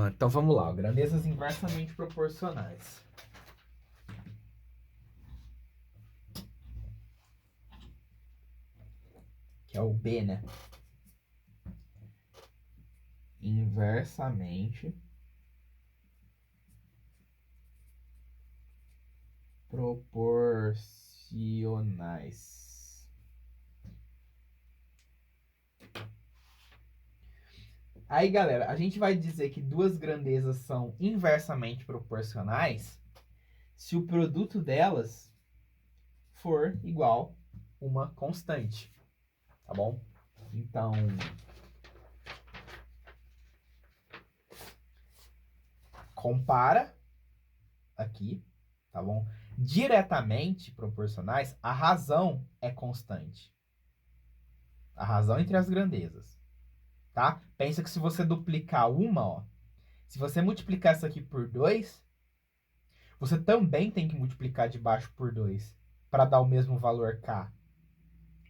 Então vamos lá, grandezas inversamente proporcionais. Que é o B, né? Inversamente proporcionais. Aí, galera, a gente vai dizer que duas grandezas são inversamente proporcionais se o produto delas for igual uma constante, tá bom? Então, compara aqui, tá bom? Diretamente proporcionais, a razão é constante. A razão entre as grandezas, tá? Pensa que se você duplicar uma, ó, se você multiplicar essa aqui por 2, você também tem que multiplicar de baixo por 2 para dar o mesmo valor K,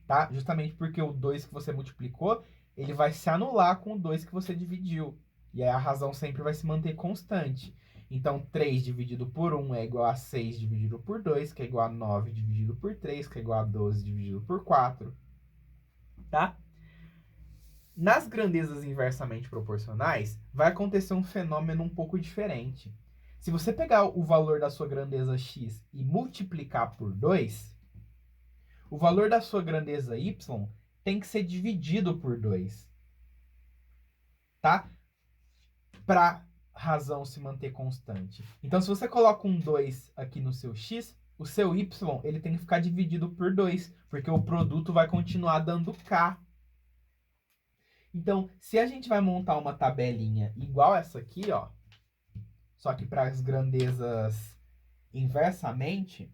tá? Justamente porque o 2 que você multiplicou, ele vai se anular com o 2 que você dividiu. E aí a razão sempre vai se manter constante. Então, 3 dividido por 1 é igual a 6 dividido por 2, que é igual a 9 dividido por 3, que é igual a 12 dividido por 4, tá? Nas grandezas inversamente proporcionais, vai acontecer um fenômeno um pouco diferente. Se você pegar o valor da sua grandeza x e multiplicar por 2, o valor da sua grandeza y tem que ser dividido por 2, tá? Para a razão se manter constante. Então, se você coloca um 2 aqui no seu x, o seu y ele tem que ficar dividido por 2, porque o produto vai continuar dando k. Então, se a gente vai montar uma tabelinha igual essa aqui, ó, só que para as grandezas inversamente,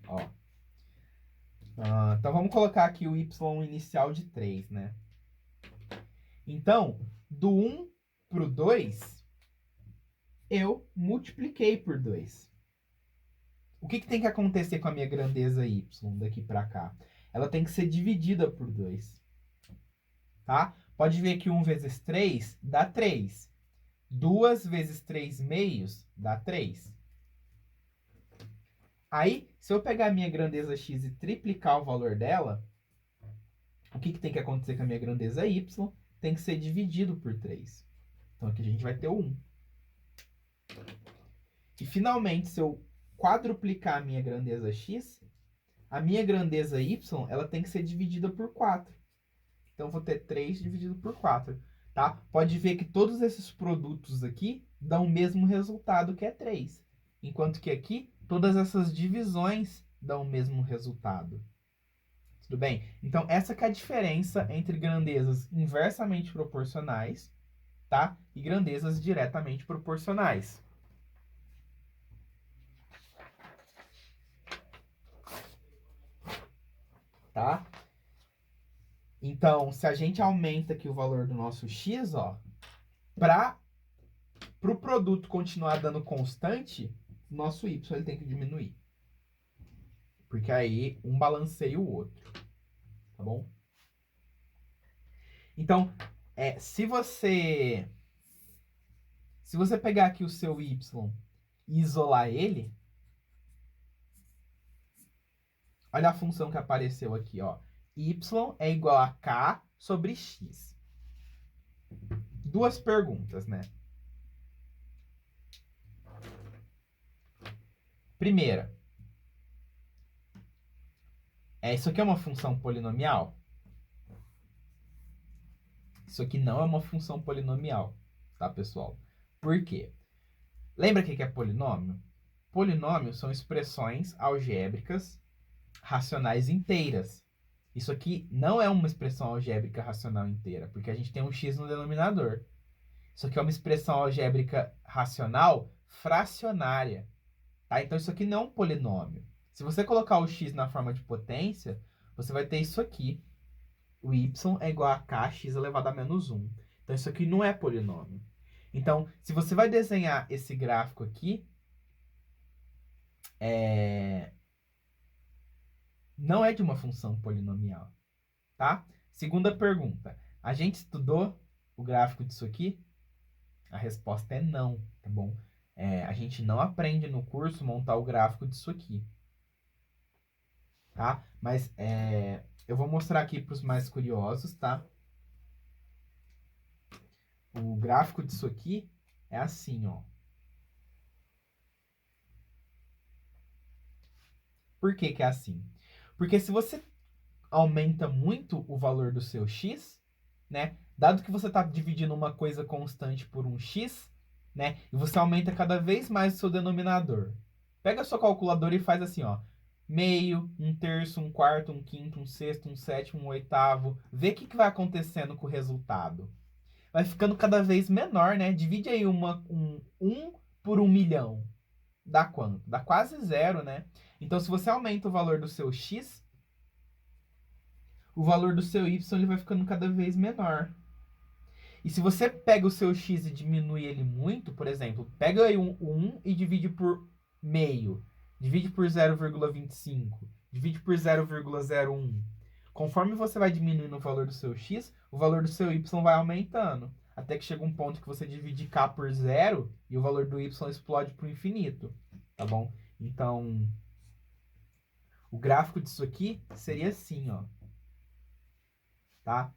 ó. Então vamos colocar aqui o y inicial de 3, né? Então, do 1 para o 2, eu multipliquei por 2. O que tem que acontecer com a minha grandeza y daqui para cá? Ela tem que ser dividida por 2, tá? Pode ver que 1 vezes 3 dá 3. 2 vezes 3 meios dá 3. Aí, se eu pegar a minha grandeza x e triplicar o valor dela, o que tem que acontecer com a minha grandeza y? Tem que ser dividido por 3. Então, aqui a gente vai ter o 1. E, finalmente, se eu quadruplicar a minha grandeza x, a minha grandeza y ela tem que ser dividida por 4. Então, eu vou ter 3 dividido por 4. Tá? Pode ver que todos esses produtos aqui dão o mesmo resultado, que é 3. Enquanto que aqui, todas essas divisões dão o mesmo resultado. Tudo bem? Então, essa que é a diferença entre grandezas inversamente proporcionais, tá? E grandezas diretamente proporcionais. Tá? Então, se a gente aumenta aqui o valor do nosso x, ó, para o pro produto continuar dando constante, nosso y ele tem que diminuir. Porque aí um balanceia o outro. Tá bom? Então, se você pegar aqui o seu y e isolar ele, olha a função que apareceu aqui, ó. Y é igual a k sobre x. Duas perguntas, né? Primeira, isso aqui é uma função polinomial? Isso aqui não é uma função polinomial, tá, pessoal? Por quê? Lembra o que é polinômio? Polinômios são expressões algébricas racionais inteiras. Isso aqui não é uma expressão algébrica racional inteira, porque a gente tem um x no denominador. Isso aqui é uma expressão algébrica racional fracionária. Tá? Então, isso aqui não é um polinômio. Se você colocar o x na forma de potência, você vai ter isso aqui. O y é igual a kx elevado a menos 1. Então, isso aqui não é polinômio. Então, se você vai desenhar esse gráfico aqui, Não é de uma função polinomial, tá? Segunda pergunta. A gente estudou o gráfico disso aqui? A resposta é não, tá bom? A gente não aprende no curso montar o gráfico disso aqui, tá? Mas eu vou mostrar aqui para os mais curiosos, tá? O gráfico disso aqui é assim, ó. Por que que é assim? Porque se você aumenta muito o valor do seu x, né? Dado que você está dividindo uma coisa constante por um x, né? E você aumenta cada vez mais o seu denominador. Pega a sua calculadora e faz assim, ó. Meio, um terço, um quarto, um quinto, um sexto, um sétimo, um oitavo. Vê o que vai acontecendo com o resultado. Vai ficando cada vez menor, né? Divide aí um por 1 milhão. Dá quanto? Dá quase zero, né? Então, se você aumenta o valor do seu x, o valor do seu y ele vai ficando cada vez menor. E se você pega o seu x e diminui ele muito, por exemplo, pega aí um 1 e divide por meio, divide por 0,25, divide por 0,01. Conforme você vai diminuindo o valor do seu x, o valor do seu y vai aumentando. Até que chega um ponto que você divide k por zero e o valor do y explode para o infinito. Tá bom? Então, o gráfico disso aqui seria assim, ó. Tá?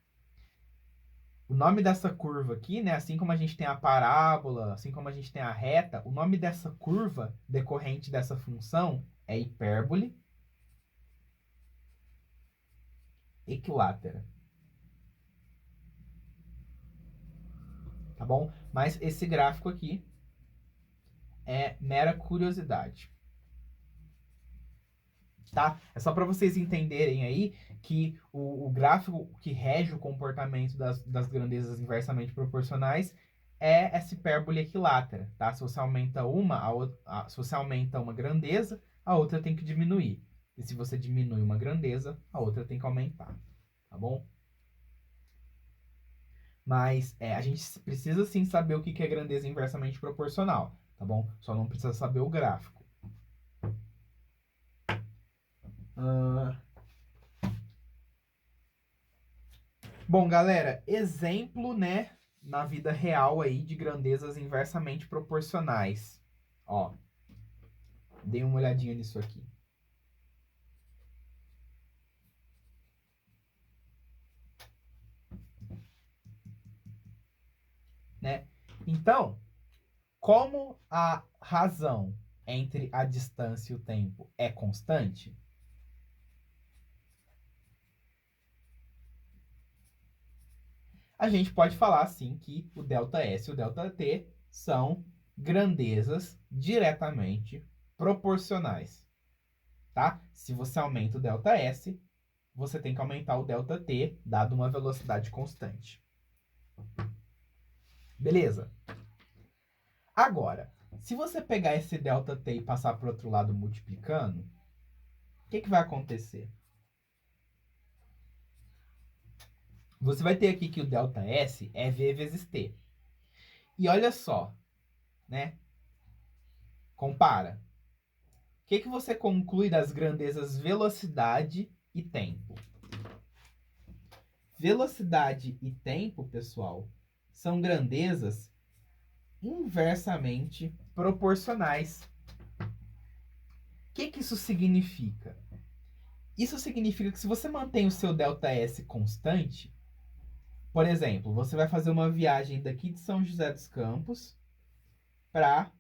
O nome dessa curva aqui, né, assim como a gente tem a parábola, assim como a gente tem a reta, o nome dessa curva decorrente dessa função é hipérbole equilátera. Tá bom? Mas esse gráfico aqui é mera curiosidade. Tá? É só para vocês entenderem aí que o gráfico que rege o comportamento das grandezas inversamente proporcionais é essa hipérbole equilátera, tá? Se você aumenta se você aumenta uma grandeza, a outra tem que diminuir. E se você diminui uma grandeza, a outra tem que aumentar, tá bom? Mas a gente precisa sim saber o que é grandeza inversamente proporcional, tá bom? Só não precisa saber o gráfico. Bom, galera, exemplo, né, na vida real aí de grandezas inversamente proporcionais. Ó, dei uma olhadinha nisso aqui. Né? Então, como a razão entre a distância e o tempo é constante, a gente pode falar assim que o ΔS e o ΔT são grandezas diretamente proporcionais, tá? Se você aumenta o ΔS, você tem que aumentar o ΔT, dado uma velocidade constante. Beleza? Agora, se você pegar esse ΔT e passar para o outro lado multiplicando, o que vai acontecer? Você vai ter aqui que o ΔS é V vezes T. E olha só, né? Compara. O que você conclui das grandezas velocidade e tempo? Velocidade e tempo, pessoal, são grandezas inversamente proporcionais. O que isso significa? Isso significa que se você mantém o seu ΔS constante, por exemplo, você vai fazer uma viagem daqui de São José dos Campos para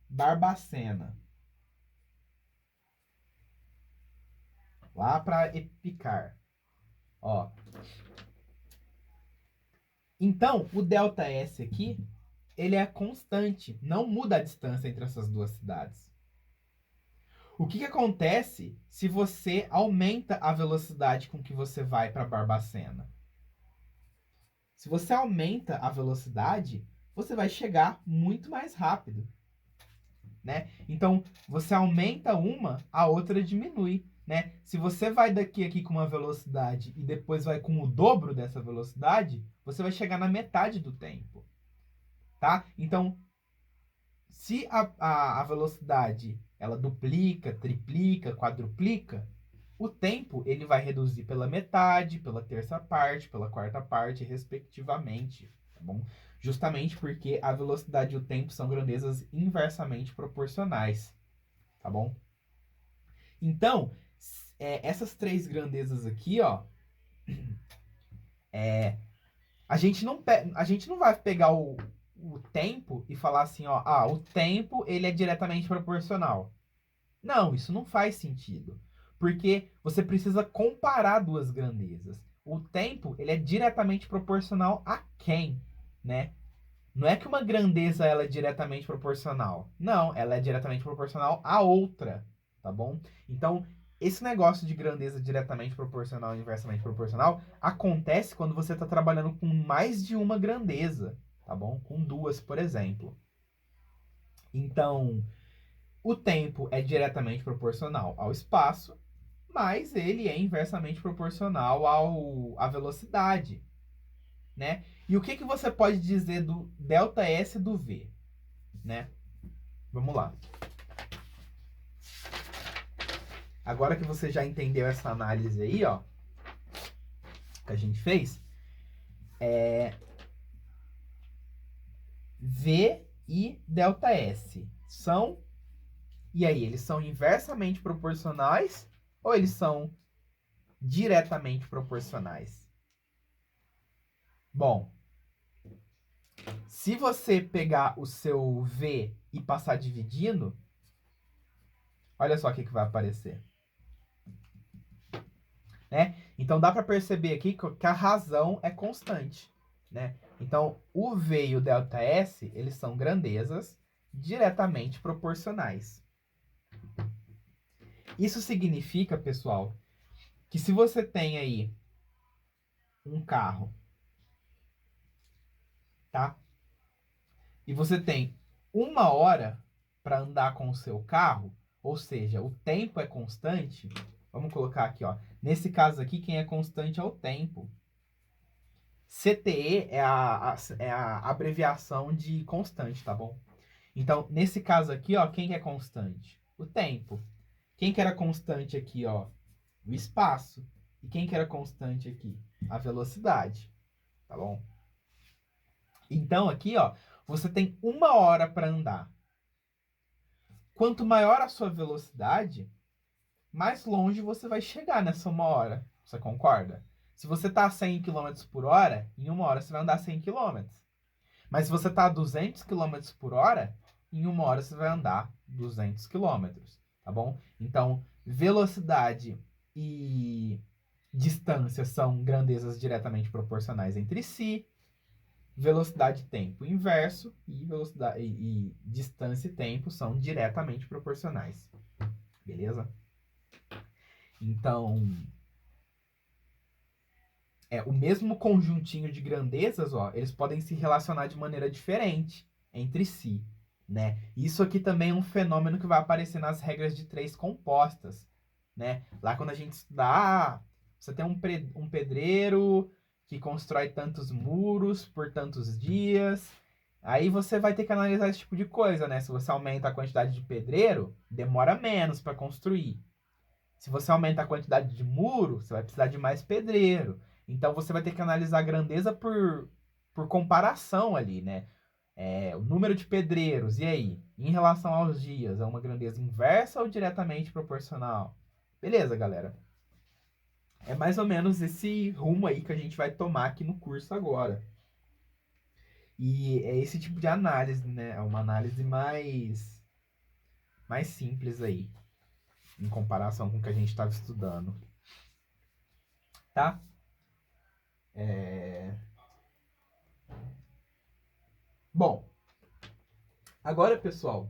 Barbacena, lá para Epicar. Ó. Então, o ΔS aqui, ele é constante, não muda a distância entre essas duas cidades. O que acontece se você aumenta a velocidade com que você vai para Barbacena? Se você aumenta a velocidade, você vai chegar muito mais rápido, né? Então, você aumenta uma, a outra diminui, né? Se você vai daqui aqui com uma velocidade e depois vai com o dobro dessa velocidade, você vai chegar na metade do tempo, tá? Então, se a velocidade ela duplica, triplica, quadruplica, o tempo ele vai reduzir pela metade, pela terça parte, pela quarta parte, respectivamente, tá bom? Justamente porque a velocidade e o tempo são grandezas inversamente proporcionais, tá bom? Então, essas três grandezas aqui, ó, a gente não vai pegar o tempo e falar assim, ó, o tempo ele é diretamente proporcional. Não, isso não faz sentido. Porque você precisa comparar duas grandezas. O tempo, ele é diretamente proporcional a quem, né? Não é que uma grandeza ela é diretamente proporcional. Não, ela é diretamente proporcional a outra, tá bom? Então, esse negócio de grandeza diretamente proporcional e inversamente proporcional acontece quando você está trabalhando com mais de uma grandeza, tá bom? Com duas, por exemplo. Então, o tempo é diretamente proporcional ao espaço, mas ele é inversamente proporcional à velocidade, né? E o que, que você pode dizer do ΔS do V, né? Vamos lá. Agora que você já entendeu essa análise aí, ó, que a gente fez, V e ΔS são... E aí, eles são inversamente proporcionais ou eles são diretamente proporcionais? Bom, se você pegar o seu V e passar dividindo, olha só o que vai aparecer. Né? Então dá para perceber aqui que a razão é constante. Né? Então o V e o ΔS, eles são grandezas diretamente proporcionais. Isso significa, pessoal, que se você tem aí um carro, tá? E você tem 1 hora para andar com o seu carro, ou seja, o tempo é constante. Vamos colocar aqui, ó. Nesse caso aqui, quem é constante é o tempo. CTE é a abreviação de constante, tá bom? Então, nesse caso aqui, ó, quem é constante? O tempo. Quem que era constante aqui, ó? O espaço. E quem que era constante aqui? A velocidade, tá bom? Então, aqui, ó, você tem 1 hora para andar. Quanto maior a sua velocidade, mais longe você vai chegar nessa 1 hora. Você concorda? Se você está a 100 km por hora, em 1 hora você vai andar 100 km. Mas se você está a 200 km por hora, em 1 hora você vai andar 200 km. Tá bom? Então, velocidade e distância são grandezas diretamente proporcionais entre si. Velocidade e tempo inverso e velocidade e distância e tempo são diretamente proporcionais. Beleza? Então, o mesmo conjuntinho de grandezas, ó, eles podem se relacionar de maneira diferente entre si, né? Isso aqui também é um fenômeno que vai aparecer nas regras de três compostas, né? Lá quando a gente estudar, você tem um pedreiro que constrói tantos muros por tantos dias. Aí você vai ter que analisar esse tipo de coisa, né? Se você aumenta a quantidade de pedreiro, demora menos para construir. Se você aumenta a quantidade de muro, você vai precisar de mais pedreiro. Então você vai ter que analisar a grandeza por comparação ali, né? O número de pedreiros, e aí? Em relação aos dias, é uma grandeza inversa ou diretamente proporcional? Beleza, galera. É mais ou menos esse rumo aí que a gente vai tomar aqui no curso agora. E é esse tipo de análise, né? É uma análise mais simples aí, em comparação com o que a gente estava estudando. Tá? Bom, agora, pessoal,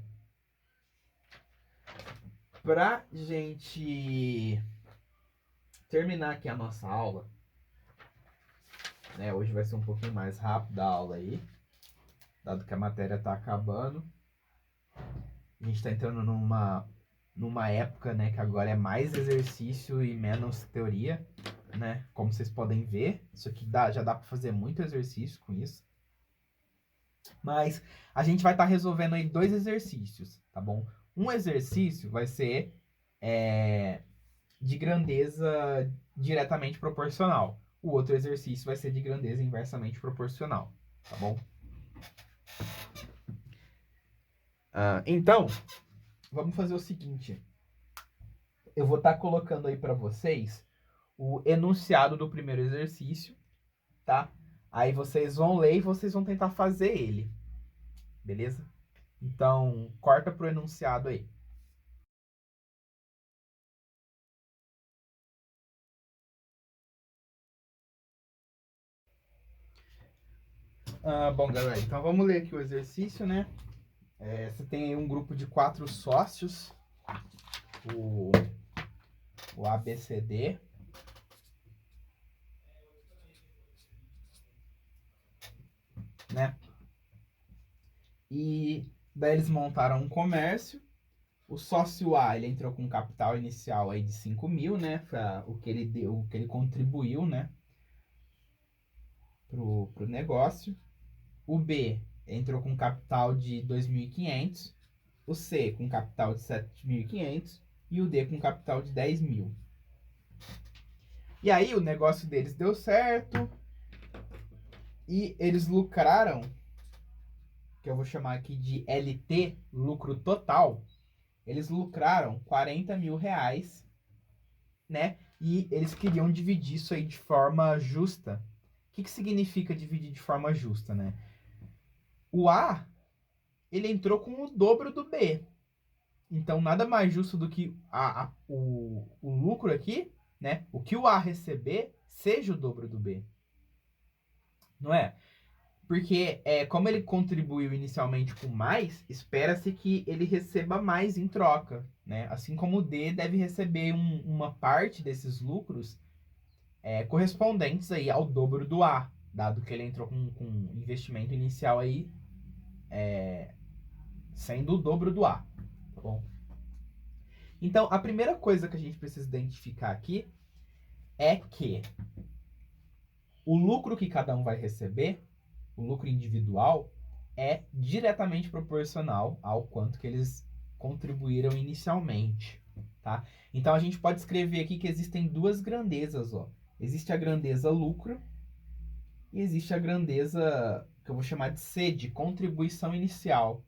pra gente terminar aqui a nossa aula, né? Hoje vai ser um pouquinho mais rápido a aula aí, dado que a matéria tá acabando. A gente tá entrando numa época, né, que agora é mais exercício e menos teoria, né? Como vocês podem ver, isso aqui já dá para fazer muito exercício com isso. Mas a gente vai estar resolvendo aí 2 exercícios, tá bom? Um exercício vai ser de grandeza diretamente proporcional. O outro exercício vai ser de grandeza inversamente proporcional, tá bom? Então, vamos fazer o seguinte. Eu vou estar colocando aí para vocês o enunciado do primeiro exercício, tá? Aí vocês vão ler e vocês vão tentar fazer ele, beleza? Então, corta pro enunciado aí. Bom, galera, então vamos ler aqui o exercício, né? Você tem aí um grupo de 4 sócios, o ABCD, né? E daí eles montaram um comércio. O sócio A, ele entrou com capital inicial aí de 5 mil, né? O que ele deu, o que ele contribuiu, né? Pro negócio. O B entrou com capital de 2.500. O C com capital de 7.500. E o D com capital de 10 mil. E aí o negócio deles deu certo. E eles lucraram, que eu vou chamar aqui de LT, lucro total. Eles lucraram 40 mil reais, né? E eles queriam dividir isso aí de forma justa. O que significa dividir de forma justa, né? O A, ele entrou com o dobro do B. Então, nada mais justo do que o lucro aqui, né? O que o A receber seja o dobro do B. Não é? Porque, como ele contribuiu inicialmente com mais, espera-se que ele receba mais em troca, né? Assim como o D deve receber uma parte desses lucros correspondentes aí ao dobro do A, dado que ele entrou com investimento inicial aí sendo o dobro do A, tá bom? Então, a primeira coisa que a gente precisa identificar aqui é que o lucro que cada um vai receber, o lucro individual, é diretamente proporcional ao quanto que eles contribuíram inicialmente, tá? Então, a gente pode escrever aqui que existem duas grandezas, ó. Existe a grandeza lucro e existe a grandeza que eu vou chamar de C, de contribuição inicial,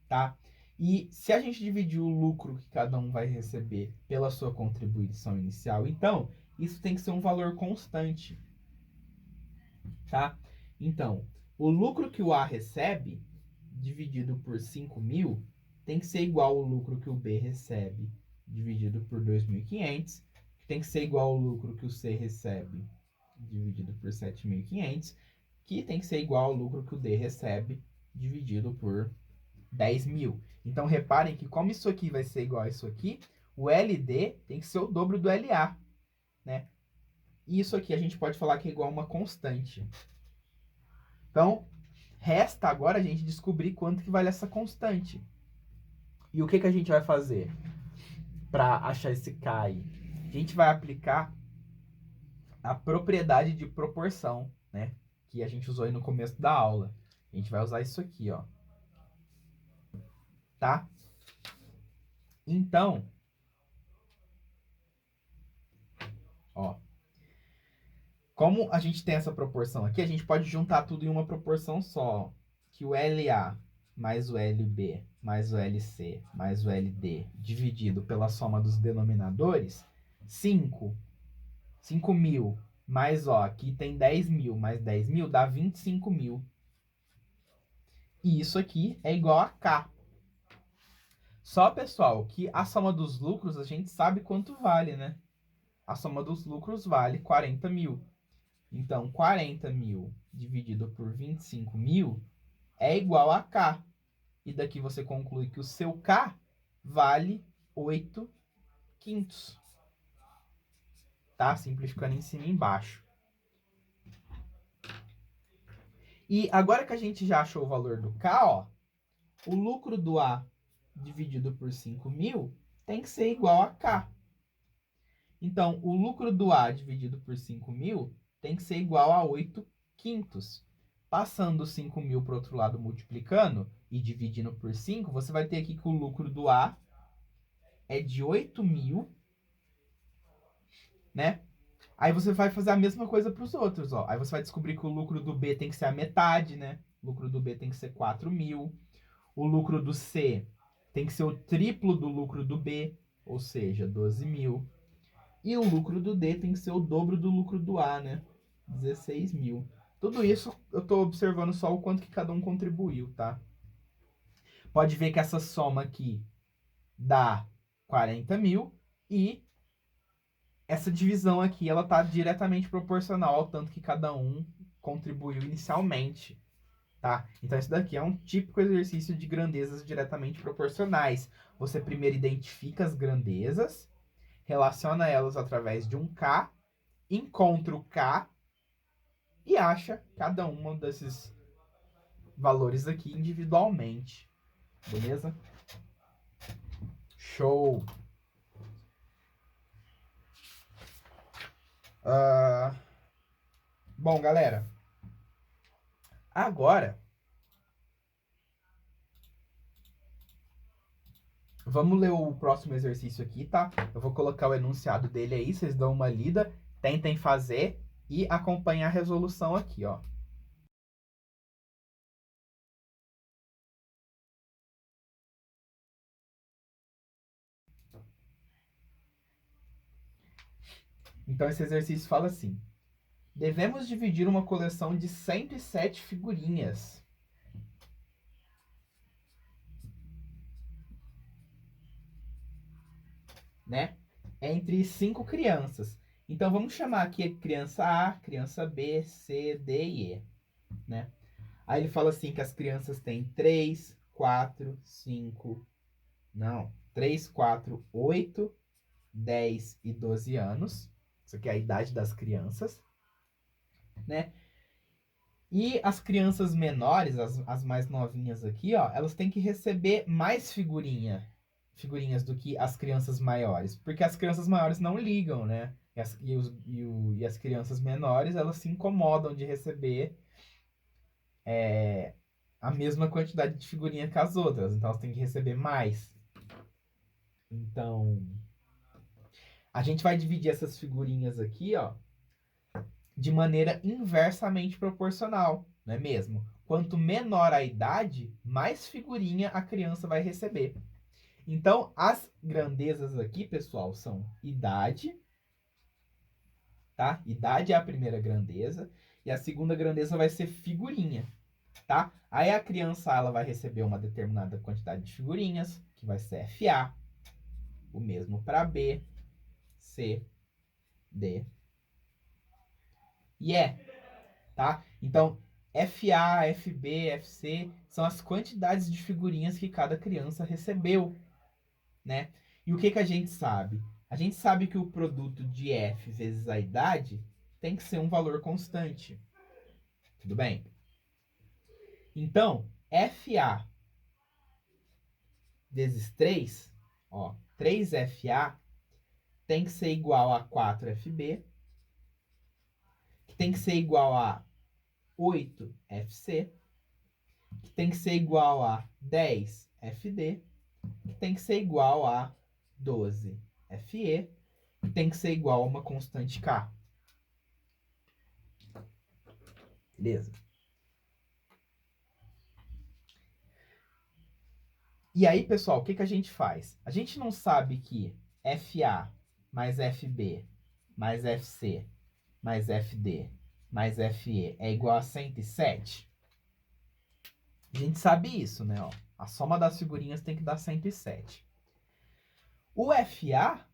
tá? E se a gente dividir o lucro que cada um vai receber pela sua contribuição inicial, então, isso tem que ser um valor constante, tá? Então, o lucro que o A recebe, dividido por 5 mil, tem que ser igual ao lucro que o B recebe, dividido por 2.500, que tem que ser igual ao lucro que o C recebe, dividido por 7.500, que tem que ser igual ao lucro que o D recebe, dividido por 10 mil. Então, reparem que como isso aqui vai ser igual a isso aqui, o LD tem que ser o dobro do LA, né? E isso aqui a gente pode falar que é igual a uma constante. Então, resta agora a gente descobrir quanto que vale essa constante. E o que a gente vai fazer para achar esse K aí? A gente vai aplicar a propriedade de proporção, né? Que a gente usou aí no começo da aula. A gente vai usar isso aqui, ó. Tá? Então, ó, como a gente tem essa proporção aqui, a gente pode juntar tudo em uma proporção só. Que o LA mais o LB mais o LC mais o LD dividido pela soma dos denominadores, 5. 5 mil mais, ó, aqui tem 10 mil mais 10 mil dá 25 mil. E isso aqui é igual a K. Só, pessoal, que a soma dos lucros a gente sabe quanto vale, né? A soma dos lucros vale 40 mil. Então, 40 mil dividido por 25 mil é igual a K. E daqui você conclui que o seu K vale 8 quintos. Tá? Simplificando em cima e embaixo. E agora que a gente já achou o valor do K, ó, o lucro do A dividido por 5 mil tem que ser igual a K. Então, o lucro do A dividido por 5 mil tem que ser igual a 8 quintos. Passando 5 mil para o outro lado multiplicando e dividindo por 5, você vai ter aqui que o lucro do A é de 8 mil né? Aí você vai fazer a mesma coisa para os outros, ó. Aí você vai descobrir que o lucro do B tem que ser a metade, né? O lucro do B tem que ser 4.000. O lucro do C tem que ser o triplo do lucro do B, ou seja, 12.000. E o lucro do D tem que ser o dobro do lucro do A, né? 16.000. Tudo isso eu estou observando só o quanto que cada um contribuiu, tá? Pode ver que essa soma aqui dá 40.000 e essa divisão aqui ela está diretamente proporcional ao tanto que cada um contribuiu inicialmente, tá? Então esse daqui é um típico exercício de grandezas diretamente proporcionais. Você primeiro identifica as grandezas, relaciona elas através de um K, encontra o K e acha cada um desses valores aqui individualmente. Beleza? Show! Bom, galera, agora vamos ler o próximo exercício aqui, tá? Eu vou colocar o enunciado dele aí, vocês dão uma lida, tentem fazer e acompanhar a resolução aqui, ó. Então esse exercício fala assim: devemos dividir uma coleção de 107 figurinhas, né? Entre 5 crianças. Então vamos chamar aqui criança A, criança B, C, D e E, né? Aí ele fala assim que as crianças têm 3, 4, 5, não, 3, 4, 8, 10 e 12 anos. Isso aqui é a idade das crianças, né? E as crianças menores, as mais novinhas aqui, ó, elas têm que receber mais figurinhas do que as crianças maiores. Porque as crianças maiores não ligam, né? E as crianças menores, elas se incomodam de receber a mesma quantidade de figurinha que as outras. Então, elas têm que receber mais. Então, a gente vai dividir essas figurinhas aqui, ó, de maneira inversamente proporcional, não é mesmo? Quanto menor a idade, mais figurinha a criança vai receber. Então, as grandezas aqui, pessoal, são idade, tá? Idade é a primeira grandeza e a segunda grandeza vai ser figurinha, tá? Aí a criança ela vai receber uma determinada quantidade de figurinhas, que vai ser FA, o mesmo para B, C, D e E, tá? Então, FA, FB, FC são as quantidades de figurinhas que cada criança recebeu, né? E o que a gente sabe? A gente sabe que o produto de F vezes a idade tem que ser um valor constante. Tudo bem? Então, FA vezes 3, ó, 3FA tem que ser igual a 4FB, que tem que ser igual a 8FC, que tem que ser igual a 10FD, que tem que ser igual a 12FE, que tem que ser igual a uma constante K. Beleza? E aí, pessoal, o que a gente faz? A gente não sabe que FA mais FB mais FC mais FD mais FE é igual a 107? A gente sabe isso, né? Ó, a soma das figurinhas tem que dar 107. O FA,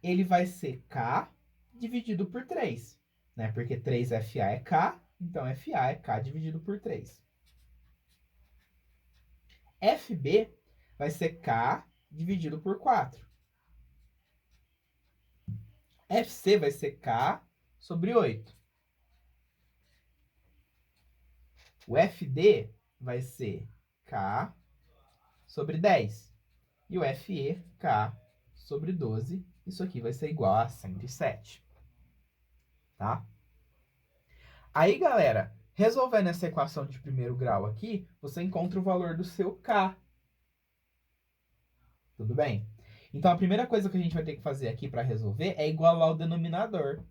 ele vai ser K dividido por 3, né? Porque 3FA é K, então FA é K dividido por 3. FB vai ser K dividido por 4. FC vai ser K sobre 8. O FD vai ser K sobre 10. E o FE, K sobre 12. Isso aqui vai ser igual a 107. Tá? Aí, galera, resolvendo essa equação de primeiro grau aqui, você encontra o valor do seu K. Tudo bem? Então, a primeira coisa que a gente vai ter que fazer aqui para resolver é igualar o denominador.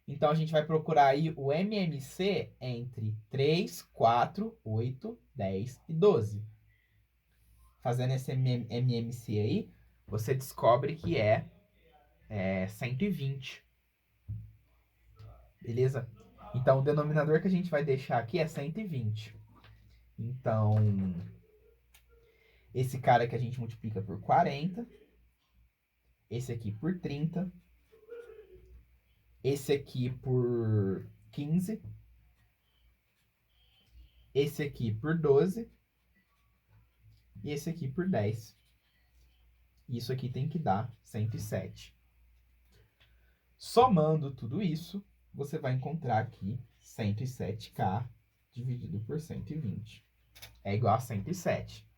Então, a gente vai procurar aí o MMC entre 3, 4, 8, 10 e 12. Fazendo esse MMC aí, você descobre que é 120. Beleza? Então, o denominador que a gente vai deixar aqui é 120. Então, esse cara que a gente multiplica por 40, esse aqui por 30, esse aqui por 15, esse aqui por 12 e esse aqui por 10. Isso aqui tem que dar 107. Somando tudo isso, você vai encontrar aqui 107K dividido por 120. É igual a 107.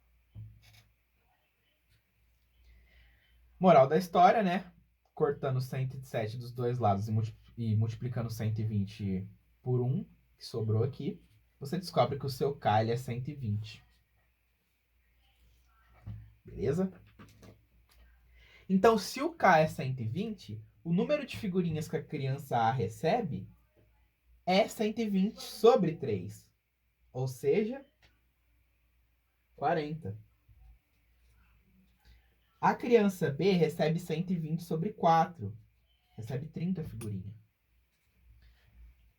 Moral da história, né? Cortando 107 dos dois lados e multiplicando 120 por 1, que sobrou aqui, você descobre que o seu K ele é 120. Beleza? Então, se o K é 120, o número de figurinhas que a criança A recebe é 120 sobre 3. Ou seja, 40. A criança B recebe 120 sobre 4. Recebe 30 figurinhas.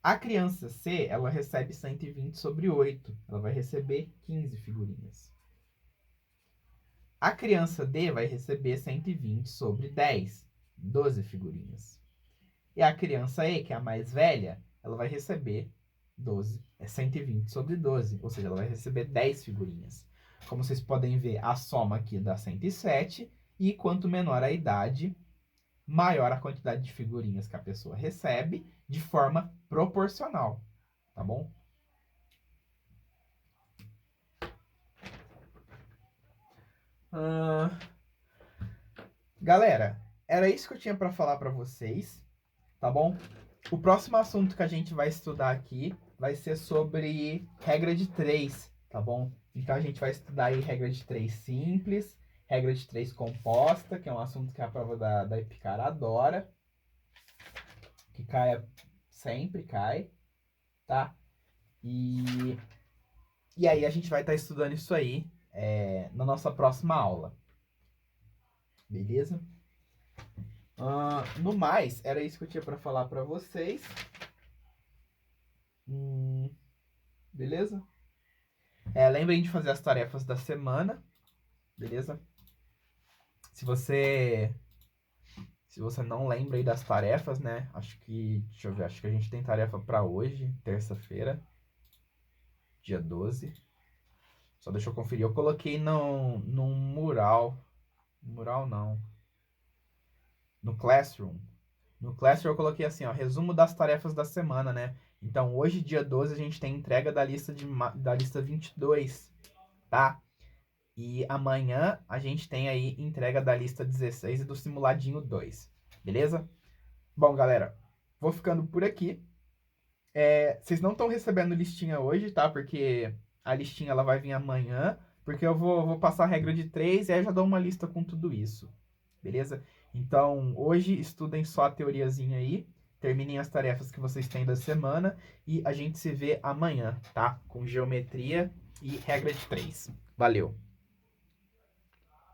A criança C, ela recebe 120 sobre 8. Ela vai receber 15 figurinhas. A criança D vai receber 120 sobre 10. 12 figurinhas. E a criança E, que é a mais velha, ela vai receber 120 sobre 12. Ou seja, ela vai receber 10 figurinhas. Como vocês podem ver, a soma aqui dá 107. E quanto menor a idade, maior a quantidade de figurinhas que a pessoa recebe de forma proporcional, tá bom? Galera, era isso que eu tinha para falar para vocês, tá bom? O próximo assunto que a gente vai estudar aqui vai ser sobre regra de 3, tá bom? Então a gente vai estudar aí regra de 3 simples, regra de 3 composta, que é um assunto que a prova da Epicar adora, que sempre cai, tá? E aí a gente vai estar estudando isso aí na nossa próxima aula. Beleza? No mais, era isso que eu tinha para falar para vocês. Beleza? Lembrem de fazer as tarefas da semana. Beleza? Se você não lembra aí das tarefas, né? Deixa eu ver, acho que a gente tem tarefa para hoje, terça-feira, dia 12. Só deixa eu conferir. Eu coloquei num mural. Mural não. No Classroom. No Classroom eu coloquei assim, ó, resumo das tarefas da semana, né? Então, hoje, dia 12, a gente tem entrega da lista 22, tá? E amanhã a gente tem aí entrega da lista 16 e do simuladinho 2, beleza? Bom, galera, vou ficando por aqui. Vocês não estão recebendo listinha hoje, tá? Porque a listinha ela vai vir amanhã, porque eu vou passar a regra de 3 e aí eu já dou uma lista com tudo isso, beleza? Então, hoje estudem só a teoriazinha aí, terminem as tarefas que vocês têm da semana e a gente se vê amanhã, tá? Com geometria e regra de 3. Valeu!